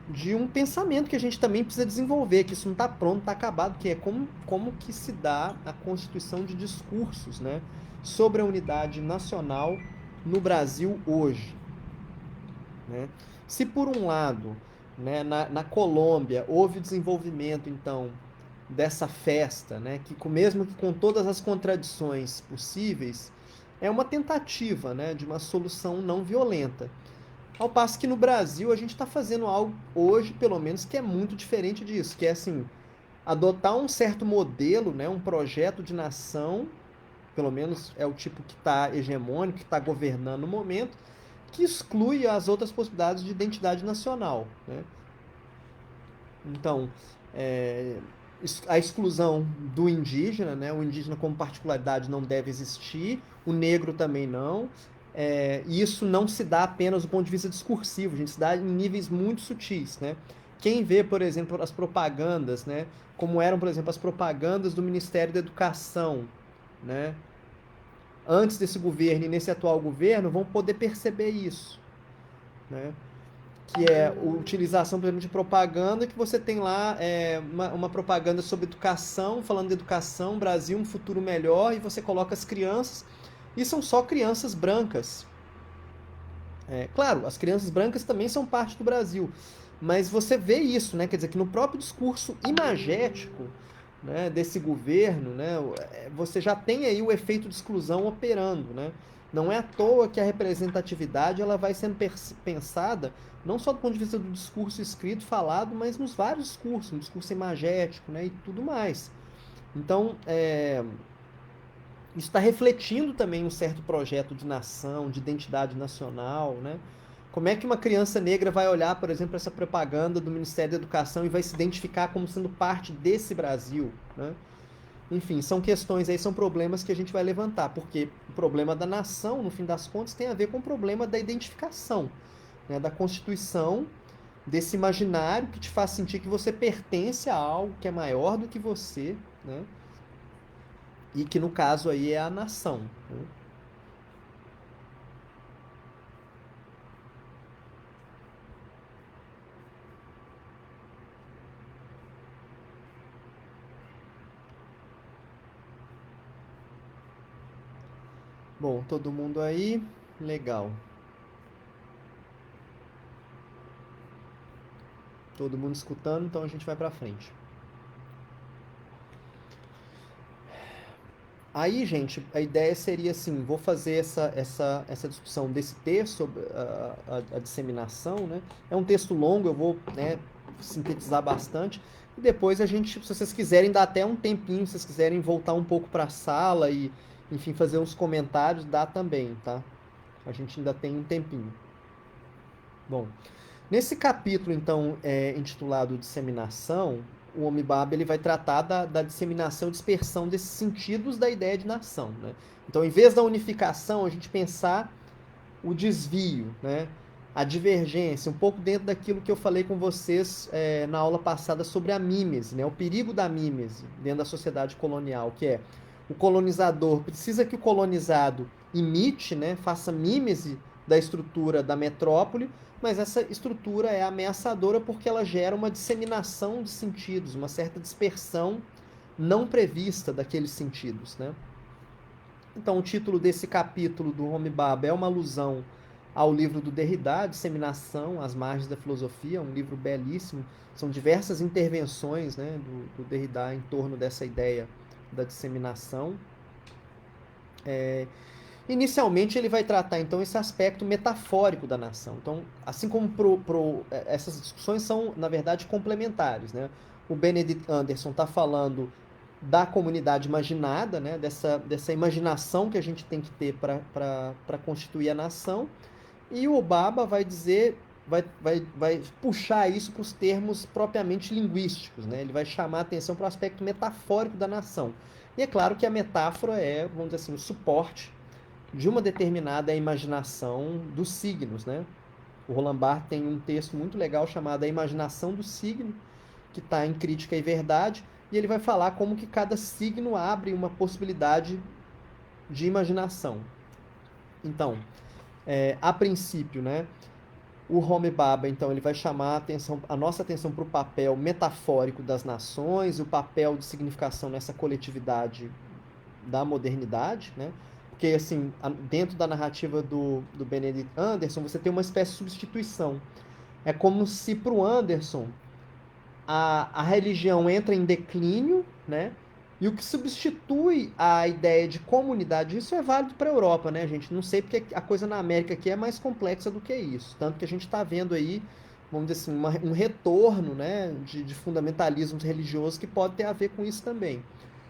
de um pensamento que a gente também precisa desenvolver, que isso não está pronto, está acabado, que é como que se dá a constituição de discursos, né, sobre a unidade nacional no Brasil hoje. Né? Se por um lado, né, na Colômbia houve o desenvolvimento, então, dessa festa, né, que mesmo que com todas as contradições possíveis, é uma tentativa, né, de uma solução não violenta. Ao passo que no Brasil a gente está fazendo algo hoje, pelo menos, que é muito diferente disso, que é assim, adotar um certo modelo, né, um projeto de nação, pelo menos é o tipo que está hegemônico, que está governando no momento, que exclui as outras possibilidades de identidade nacional. Né? Então, é, a exclusão do indígena, né? O indígena como particularidade não deve existir, o negro também não. E isso não se dá apenas do ponto de vista discursivo, a gente se dá em níveis muito sutis. Né? Quem vê, por exemplo, as propagandas, né? Como eram, por exemplo, as propagandas do Ministério da Educação, né? Antes desse governo e nesse atual governo, vão poder perceber isso. Né? Que é a utilização, por exemplo, de propaganda, que você tem lá uma propaganda sobre educação, falando de educação, Brasil, um futuro melhor, e você coloca as crianças, e são só crianças brancas. Claro, as crianças brancas também são parte do Brasil, mas você vê isso, né? Quer dizer, que no próprio discurso imagético, né, desse governo, né, você já tem aí o efeito de exclusão operando. Né? Não é à toa que a representatividade ela vai sendo pensada não só do ponto de vista do discurso escrito, falado, mas nos vários discursos, no discurso imagético, né, e tudo mais. Então, isso está refletindo também um certo projeto de nação, de identidade nacional, né? Como é que uma criança negra vai olhar, por exemplo, essa propaganda do Ministério da Educação e vai se identificar como sendo parte desse Brasil, né? Enfim, são questões aí, são problemas que a gente vai levantar, porque o problema da nação, no fim das contas, tem a ver com o problema da identificação, né? Da constituição desse imaginário que te faz sentir que você pertence a algo que é maior do que você, né? E que no caso aí é a nação. Né? Bom, todo mundo aí? Legal. Todo mundo escutando, então a gente vai para frente. Aí, gente, a ideia seria assim, vou fazer essa discussão desse texto sobre a disseminação, né? É um texto longo, eu vou, né, sintetizar bastante. E depois a gente, se vocês quiserem, dá até um tempinho, se vocês quiserem voltar um pouco para a sala e, enfim, fazer uns comentários, dá também, tá? A gente ainda tem um tempinho. Bom, nesse capítulo, então, intitulado Disseminação, o Homem Baba ele vai tratar da disseminação e dispersão desses sentidos da ideia de nação, né? Então, em vez da unificação, a gente pensar o desvio, né? A divergência, um pouco dentro daquilo que eu falei com vocês na aula passada sobre a mímese, né? O perigo da mímese dentro da sociedade colonial, que é o colonizador precisa que o colonizado imite, né? Faça mímese da estrutura da metrópole, mas essa estrutura é ameaçadora porque ela gera uma disseminação de sentidos, uma certa dispersão não prevista daqueles sentidos, né? Então, o título desse capítulo do Homi Bhabha é uma alusão ao livro do Derrida, Disseminação, As Margens da Filosofia, um livro belíssimo. São diversas intervenções, né, do Derrida em torno dessa ideia da disseminação. Inicialmente, ele vai tratar, então, esse aspecto metafórico da nação. Então, assim como essas discussões são, na verdade, complementares, né? O Benedict Anderson está falando da comunidade imaginada, né? dessa imaginação que a gente tem que ter para constituir a nação. E o Baba vai dizer, vai puxar isso para os termos propriamente linguísticos, né? Ele vai chamar a atenção para o aspecto metafórico da nação. E é claro que a metáfora é, vamos dizer assim, o suporte de uma determinada imaginação dos signos, né? O Roland Barthes tem um texto muito legal chamado A Imaginação do Signo, que está em Crítica e Verdade, e ele vai falar como que cada signo abre uma possibilidade de imaginação. Então, a princípio, né, o Homi Bhabha, então, ele vai chamar a nossa atenção para o papel metafórico das nações, o papel de significação nessa coletividade da modernidade, né? Porque, assim, dentro da narrativa do Benedict Anderson, você tem uma espécie de substituição. É como se, para o Anderson, a religião entra em declínio, né? E o que substitui a ideia de comunidade, isso é válido para a Europa, né, gente? Não sei porque a coisa na América aqui é mais complexa do que isso. Tanto que a gente está vendo aí, vamos dizer assim, um retorno, né, de fundamentalismos religiosos que pode ter a ver com isso também.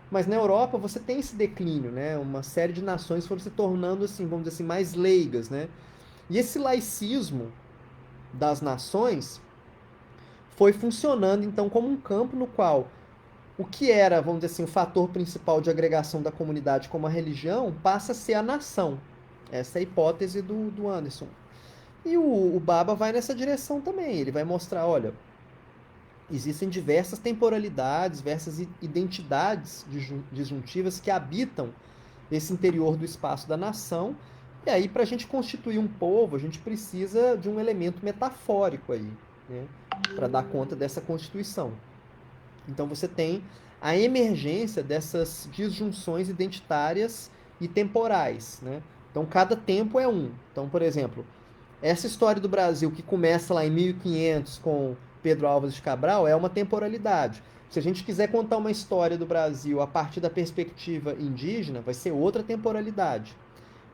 Mas na Europa você tem esse declínio, né? Uma série de nações foram se tornando, assim, vamos dizer assim, mais leigas, né? E esse laicismo das nações foi funcionando, então, como um campo no qual o que era, vamos dizer assim, o fator principal de agregação da comunidade como a religião passa a ser a nação. Essa é a hipótese do Anderson. E o Baba vai nessa direção também. Ele vai mostrar, olha, existem diversas temporalidades, diversas identidades disjuntivas que habitam esse interior do espaço da nação. E aí, para a gente constituir um povo, a gente precisa de um elemento metafórico aí, né, para dar conta dessa constituição. Então, você tem a emergência dessas disjunções identitárias e temporais, né? Então, cada tempo é um. Então, por exemplo, essa história do Brasil que começa lá em 1500 com Pedro Álvares de Cabral é uma temporalidade. Se a gente quiser contar uma história do Brasil a partir da perspectiva indígena, vai ser outra temporalidade.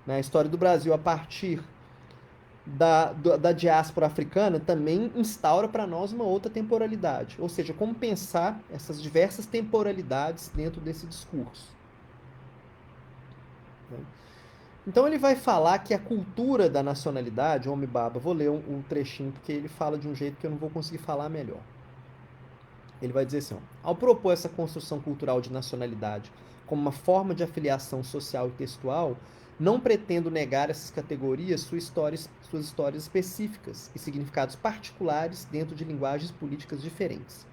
Né? A história do Brasil a partir da diáspora africana também instaura para nós uma outra temporalidade. Ou seja, como pensar essas diversas temporalidades dentro desse discurso. Né? Então ele vai falar que a cultura da nacionalidade, Homi Bhabha, vou ler um trechinho porque ele fala de um jeito que eu não vou conseguir falar melhor. Ele vai dizer assim, ó, ao propor essa construção cultural de nacionalidade como uma forma de afiliação social e textual, não pretendo negar essas categorias suas histórias específicas e significados particulares dentro de linguagens políticas diferentes.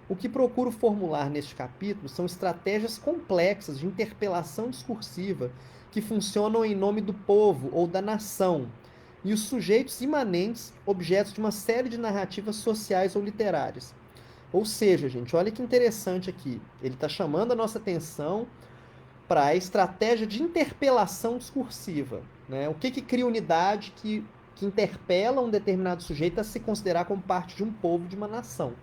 O que procuro formular neste capítulo são estratégias complexas de interpelação discursiva que funcionam em nome do povo ou da nação, e os sujeitos imanentes, objetos de uma série de narrativas sociais ou literárias. Ou seja, gente, olha que interessante aqui. Ele está chamando a nossa atenção para a estratégia de interpelação discursiva. Né? O que cria unidade que interpela um determinado sujeito a se considerar como parte de um povo, de uma nação.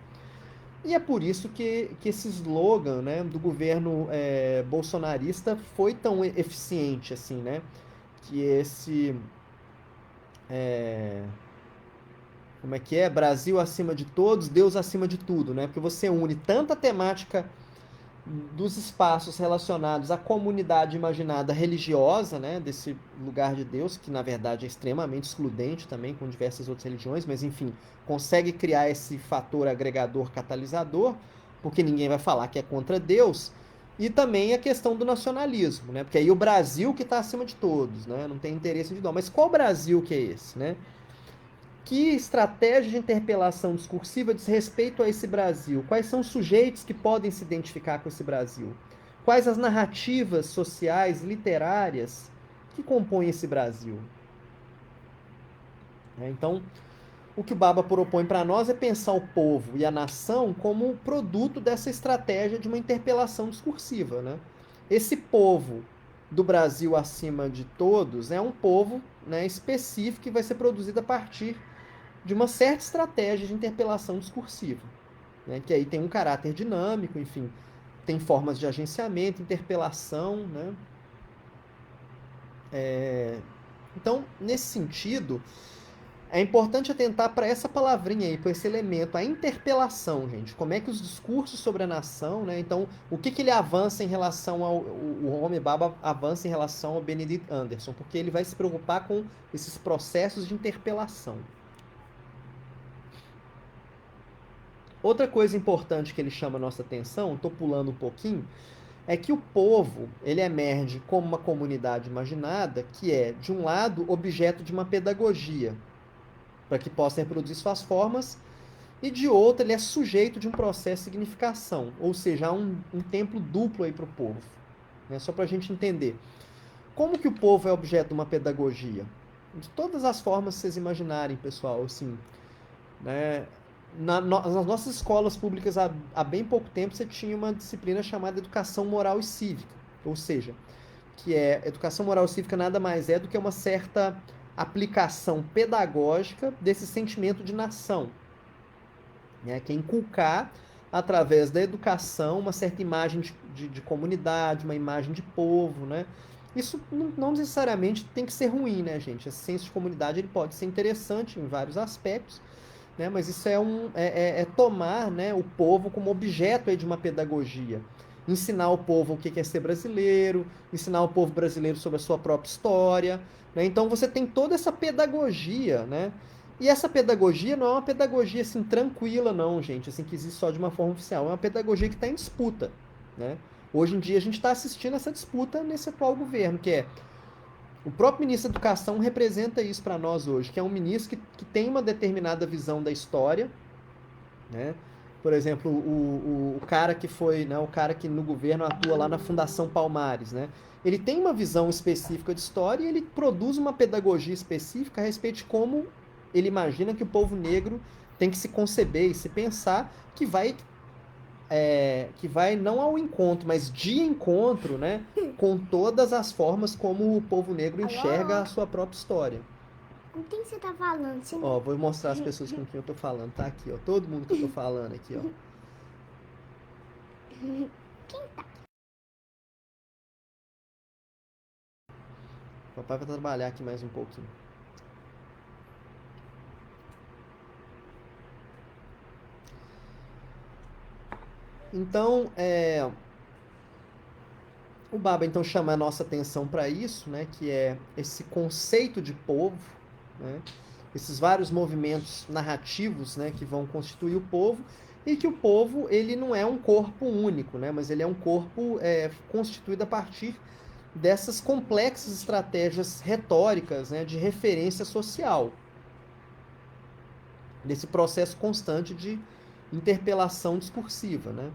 E é por isso que esse slogan, né, do governo bolsonarista foi tão eficiente, assim, né? Que esse... como é que é? Brasil acima de todos, Deus acima de tudo, né? Porque você une tanta temática dos espaços relacionados à comunidade imaginada religiosa, né, desse lugar de Deus, que na verdade é extremamente excludente também com diversas outras religiões, mas enfim, consegue criar esse fator agregador catalisador, porque ninguém vai falar que é contra Deus, e também a questão do nacionalismo, né? Porque aí o Brasil que está acima de todos, né? Não tem interesse individual. Mas qual Brasil que é esse, né? Que estratégia de interpelação discursiva diz respeito a esse Brasil? Quais são os sujeitos que podem se identificar com esse Brasil? Quais as narrativas sociais, literárias que compõem esse Brasil? Então, o que o Baba propõe para nós é pensar o povo e a nação como produto dessa estratégia de uma interpelação discursiva, né? Esse povo do Brasil acima de todos é um povo, né, específico que vai ser produzido a partir de uma certa estratégia de interpelação discursiva, né? Que aí tem um caráter dinâmico, enfim, tem formas de agenciamento, interpelação, né? Então, nesse sentido, é importante atentar para essa palavrinha aí, para esse elemento, a interpelação, gente. Como é que os discursos sobre a nação, né? Então, o que ele avança em relação ao... O Homi Bhabha avança em relação ao Benedict Anderson, porque ele vai se preocupar com esses processos de interpelação. Outra coisa importante que ele chama a nossa atenção, estou pulando um pouquinho, é que o povo, ele emerge como uma comunidade imaginada, que é, de um lado, objeto de uma pedagogia, para que possa reproduzir suas formas, e de outro, ele é sujeito de um processo de significação, ou seja, há um templo duplo aí para o povo, né? Só para a gente entender. Como que o povo é objeto de uma pedagogia? De todas as formas que vocês imaginarem, pessoal, assim, né? Nas nossas escolas públicas, há bem pouco tempo, você tinha uma disciplina chamada Educação Moral e Cívica, ou seja, que é educação moral e cívica nada mais é do que uma certa aplicação pedagógica desse sentimento de nação, né? Que é inculcar, através da educação, uma certa imagem de comunidade, uma imagem de povo, né? Isso não necessariamente tem que ser ruim, né, gente? Esse senso de comunidade ele pode ser interessante em vários aspectos, né? Mas isso é tomar, né, o povo como objeto aí de uma pedagogia. Ensinar o povo o que é ser brasileiro, ensinar o povo brasileiro sobre a sua própria história, né? Então você tem toda essa pedagogia, né? E essa pedagogia não é uma pedagogia assim tranquila, não, gente, assim que existe só de uma forma oficial. É uma pedagogia que está em disputa, né? Hoje em dia a gente está assistindo essa disputa nesse atual governo, que é o próprio ministro da Educação representa isso para nós hoje, que é um ministro que tem uma determinada visão da história, né? Por exemplo, o cara que foi, né, o cara que no governo atua lá na Fundação Palmares, né? Ele tem uma visão específica de história e ele produz uma pedagogia específica a respeito de como ele imagina que o povo negro tem que se conceber e se pensar, que vai não ao encontro, mas de encontro, né, com todas as formas como o povo negro enxerga a sua própria história. Com quem você tá falando? Ó, vou mostrar as pessoas com quem eu tô falando. Tá aqui, ó. Todo mundo que eu tô falando aqui, ó. Quem tá? O papai vai trabalhar aqui mais um pouquinho. Então, o Baba então chama a nossa atenção para isso, né, que é esse conceito de povo, né, esses vários movimentos narrativos, né, que vão constituir o povo, e que o povo ele não é um corpo único, né, mas ele é um corpo constituído a partir dessas complexas estratégias retóricas, né, de referência social, desse processo constante de interpelação discursiva, né?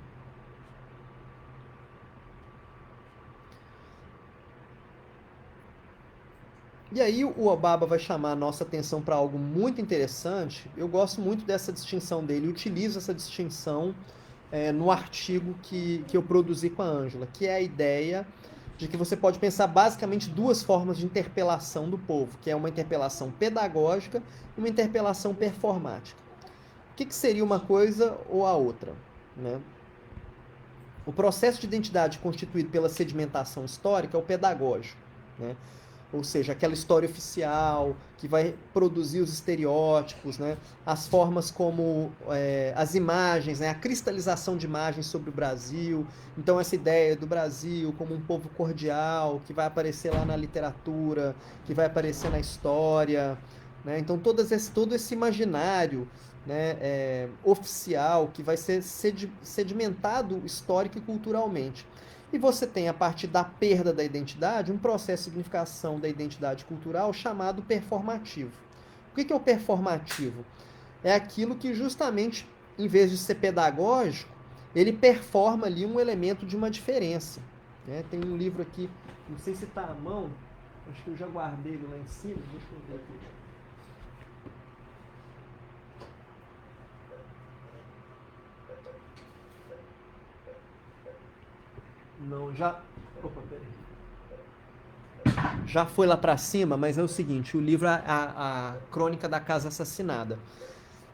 E aí o Obaba vai chamar a nossa atenção para algo muito interessante. Eu gosto muito dessa distinção dele, utilizo essa distinção no artigo que eu produzi com a Ângela, que é a ideia de que você pode pensar basicamente duas formas de interpelação do povo, que é uma interpelação pedagógica e uma interpelação performática. O que seria uma coisa ou a outra, né? O processo de identidade constituído pela sedimentação histórica é o pedagógico, né? Ou seja, aquela história oficial que vai produzir os estereótipos, né? As formas como as imagens, né? A cristalização de imagens sobre o Brasil. Então, essa ideia do Brasil como um povo cordial, que vai aparecer lá na literatura, que vai aparecer na história, né? Então, todo esse imaginário, né, oficial, que vai ser sedimentado histórico e culturalmente. E você tem, a partir da perda da identidade, um processo de significação da identidade cultural chamado performativo. O que é o performativo? É aquilo que justamente, em vez de ser pedagógico, ele performa ali um elemento de uma diferença. Né? Tem um livro aqui, não sei se está à mão, acho que eu já guardei ele lá em cima, deixa eu ver aqui. Não, já... Opa, peraí. Já foi lá para cima, mas é o seguinte, o livro é a Crônica da Casa Assassinada.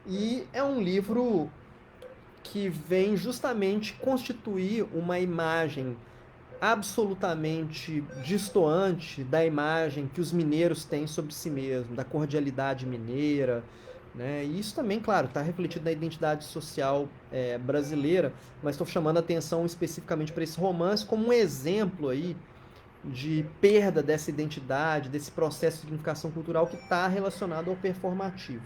E é um livro que vem justamente constituir uma imagem absolutamente distoante da imagem que os mineiros têm sobre si mesmos, da cordialidade mineira, né? E isso também, claro, está refletido na identidade social brasileira, mas estou chamando a atenção especificamente para esse romance como um exemplo aí de perda dessa identidade, desse processo de significação cultural que está relacionado ao performativo.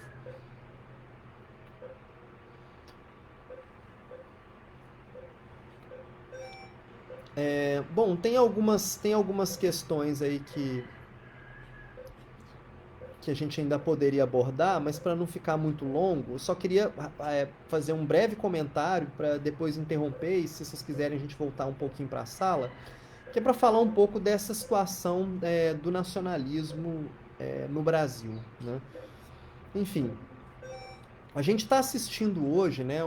Bom, tem algumas questões aí que a gente ainda poderia abordar, mas para não ficar muito longo, eu só queria fazer um breve comentário para depois interromper e se vocês quiserem a gente voltar um pouquinho para a sala, que é para falar um pouco dessa situação do nacionalismo no Brasil, né? Enfim, a gente está assistindo hoje, né,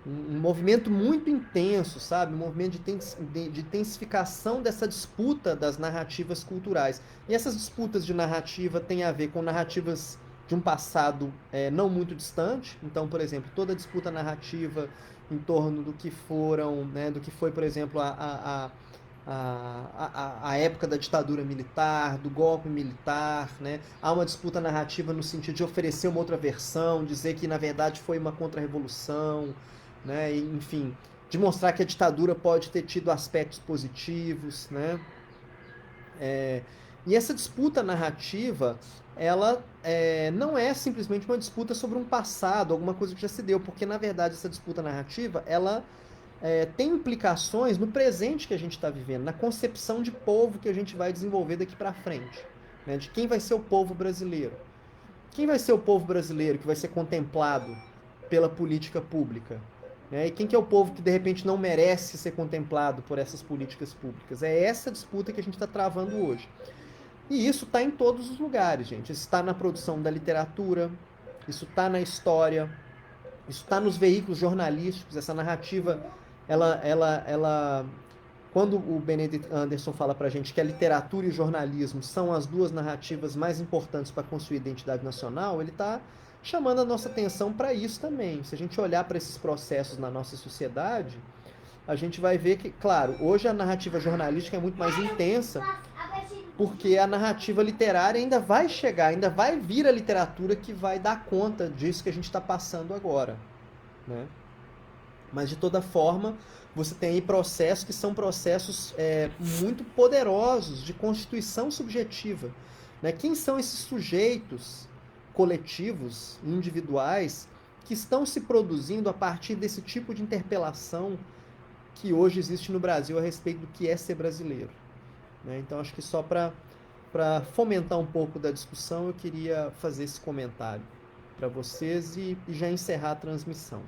um movimento muito intenso, sabe? Um movimento de intensificação dessa disputa das narrativas culturais. E essas disputas de narrativa têm a ver com narrativas de um passado não muito distante. Então, por exemplo, toda a disputa narrativa em torno do que foram, né, do que foi, por exemplo, a época da ditadura militar, do golpe militar, né? Há uma disputa narrativa no sentido de oferecer uma outra versão, dizer que na verdade foi uma contra-revolução, né? E, enfim, de mostrar que a ditadura pode ter tido aspectos positivos, né? E essa disputa narrativa, ela não é simplesmente uma disputa sobre um passado, alguma coisa que já se deu, porque na verdade essa disputa narrativa, ela tem implicações no presente que a gente está vivendo, na concepção de povo que a gente vai desenvolver daqui para frente, né? De quem vai ser o povo brasileiro. Quem vai ser o povo brasileiro que vai ser contemplado pela política pública? Né? E quem que é o povo que de repente não merece ser contemplado por essas políticas públicas? É essa disputa que a gente está travando hoje. E isso está em todos os lugares, gente. Isso está na produção da literatura, isso está na história, isso está nos veículos jornalísticos, essa narrativa quando o Benedict Anderson fala pra gente que a literatura e o jornalismo são as duas narrativas mais importantes para construir identidade nacional, ele está chamando a nossa atenção para isso também. Se a gente olhar para esses processos na nossa sociedade, a gente vai ver que, claro, hoje a narrativa jornalística é muito mais intensa, porque a narrativa literária ainda vai chegar, ainda vai vir a literatura que vai dar conta disso que a gente está passando agora, né? Mas, de toda forma, você tem aí processos que são processos muito poderosos de constituição subjetiva. Né? Quem são esses sujeitos coletivos, individuais, que estão se produzindo a partir desse tipo de interpelação que hoje existe no Brasil a respeito do que é ser brasileiro? Né? Então, acho que só para fomentar um pouco da discussão, eu queria fazer esse comentário para vocês e já encerrar a transmissão.